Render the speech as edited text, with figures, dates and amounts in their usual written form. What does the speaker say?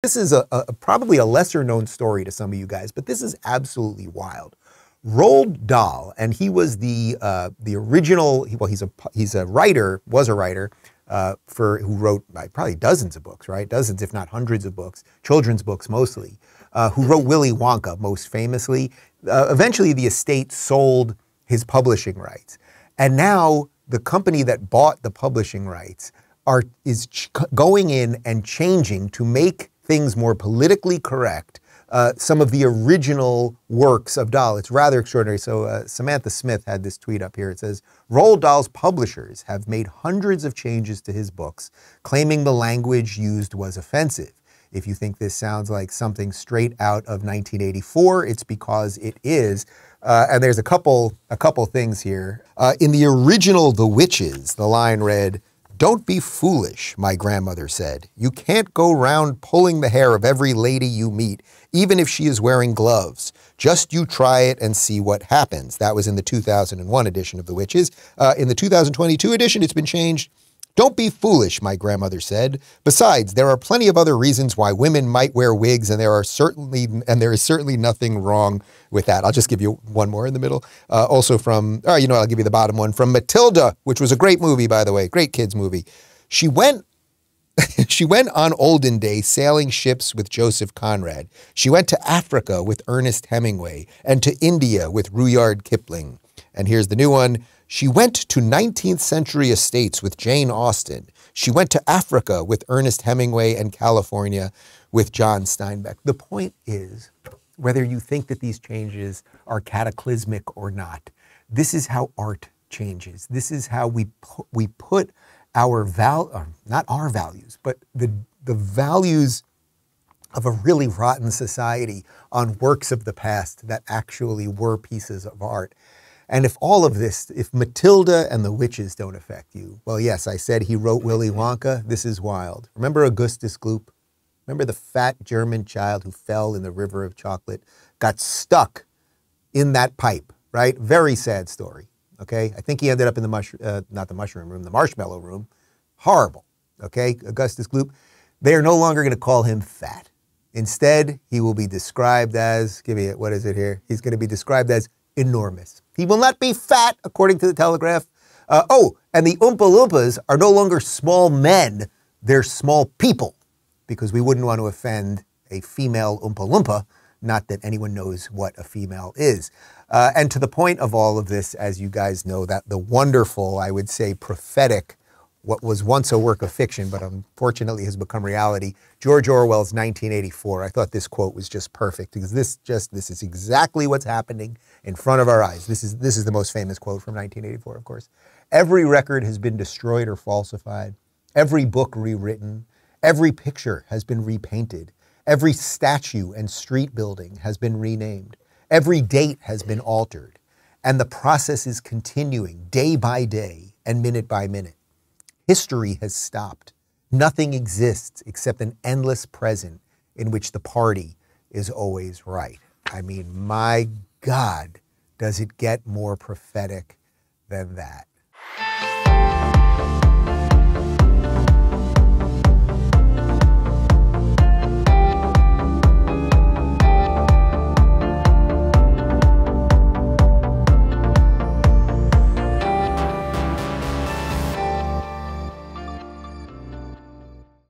This is probably a lesser known story to some of you guys, but this is absolutely wild. Roald Dahl, and he was the original. Well, he's a writer, was a writer who wrote probably dozens of books, right? Dozens, if not hundreds of books, children's books mostly. Who wrote Willy Wonka most famously. Eventually, the estate sold his publishing rights, and now the company that bought the publishing rights is going in and changing to make things more politically correct, some of the original works of Dahl. It's rather extraordinary. So Samantha Smith had this tweet up here. It says, Roald Dahl's publishers have made hundreds of changes to his books, claiming the language used was offensive. If you think this sounds like something straight out of 1984, it's because it is. And there's a couple things here. In the original The Witches, the line read, "Don't be foolish," my grandmother said. "You can't go round pulling the hair of every lady you meet, even if she is wearing gloves. Just you try it and see what happens." That was in the 2001 edition of The Witches. In the 2022 edition, it's been changed. "Don't be foolish," my grandmother said. "Besides, there are plenty of other reasons why women might wear wigs, and there is certainly nothing wrong with that." I'll just give you one more in the middle. Also from, I'll give you the bottom one, from Matilda, which was a great movie, by the way, great kids movie. She went on olden days sailing ships with Joseph Conrad. She went to Africa with Ernest Hemingway and to India with Rudyard Kipling. And here's the new one. She went to 19th century estates with Jane Austen. She went to Africa with Ernest Hemingway and California with John Steinbeck. The point is, whether you think that these changes are cataclysmic or not, this is how art changes. This is how we put our not our values, but the values of a really rotten society on works of the past that actually were pieces of art. And if all of this, if Matilda and the Witches don't affect you, well, yes, I said he wrote Willy Wonka. This is wild. Remember Augustus Gloop? Remember the fat German child who fell in the river of chocolate, got stuck in that pipe, right? Very sad story, okay? I think he ended up in the not the mushroom room, the marshmallow room. Horrible, okay? Augustus Gloop. They are no longer going to call him fat. Instead, he will be described as, what is it here? He's going to be described as enormous. He will not be fat, according to the Telegraph. And the Oompa Loompas are no longer small men, they're small people, because we wouldn't want to offend a female Oompa Loompa, not that anyone knows what a female is. And to the point of all of this, as you guys know, that the wonderful, I would say prophetic, what was once a work of fiction, but unfortunately has become reality, George Orwell's 1984. I thought this quote was just perfect, because this is exactly what's happening in front of our eyes. This is the most famous quote from 1984, of course. "Every record has been destroyed or falsified. Every book rewritten. Every picture has been repainted. Every statue and street building has been renamed. Every date has been altered. And the process is continuing day by day and minute by minute. History has stopped. Nothing exists except an endless present in which the party is always right." I mean, my God, does it get more prophetic than that?